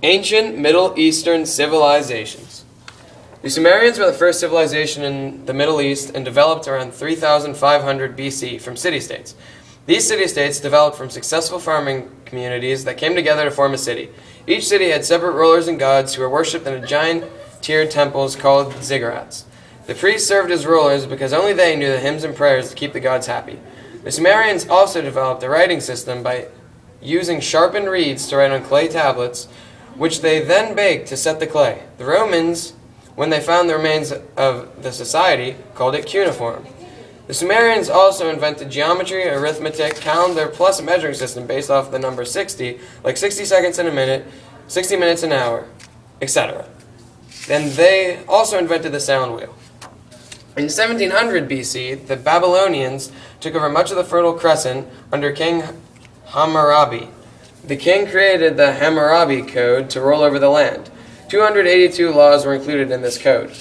Ancient Middle Eastern civilizations. The Sumerians were the first civilization in the Middle East and developed around 3500 BC from city-states. These city-states developed from successful farming communities that came together to form a city. Each city had separate rulers and gods who were worshipped in giant tiered temples called ziggurats. The priests served as rulers because only they knew the hymns and prayers to keep the gods happy. The Sumerians also developed a writing system by using sharpened reeds to write on clay tablets, which they then baked to set the clay. The Romans, when they found the remains of the society, called it cuneiform. The Sumerians also invented geometry, arithmetic, calendar, plus a measuring system based off the number 60, like 60 seconds in a minute, 60 minutes an hour, etc. Then they also invented the sound wheel. In 1700 BC, the Babylonians took over much of the Fertile Crescent under King Hammurabi. The king created the Hammurabi Code to rule over the land. 282 laws were included in this code.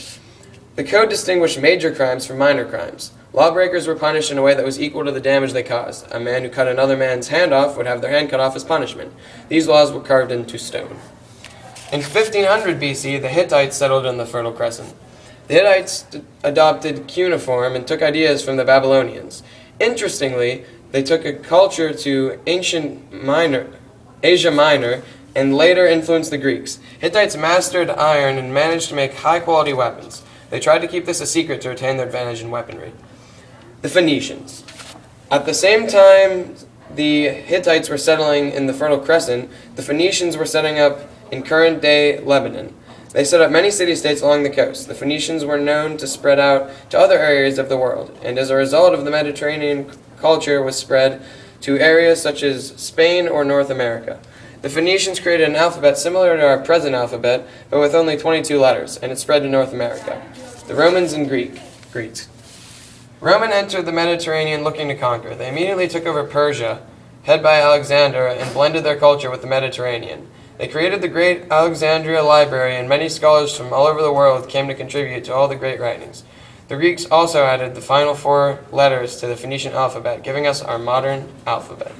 The code distinguished major crimes from minor crimes. Lawbreakers were punished in a way that was equal to the damage they caused. A man who cut another man's hand off would have their hand cut off as punishment. These laws were carved into stone. In 1500 BC, the Hittites settled in the Fertile Crescent. The Hittites adopted cuneiform and took ideas from the Babylonians. Interestingly, they took a culture to Asia Minor and later influenced the Greeks. Hittites mastered iron and managed to make high-quality weapons. They tried to keep this a secret to retain their advantage in weaponry. The Phoenicians. At the same time the Hittites were settling in the Fertile Crescent, the Phoenicians were setting up in current-day Lebanon. They set up many city-states along the coast. The Phoenicians were known to spread out to other areas of the world, and as a result of the Mediterranean culture was spread to areas such as Spain or North America. The Phoenicians created an alphabet similar to our present alphabet, but with only 22 letters, and it spread to North America. The Romans and Greeks. Roman entered the Mediterranean looking to conquer. They immediately took over Persia, headed by Alexander, and blended their culture with the Mediterranean. They created the Great Alexandria Library, and many scholars from all over the world came to contribute to all the great writings. The Greeks also added the final 4 letters to the Phoenician alphabet, giving us our modern alphabet.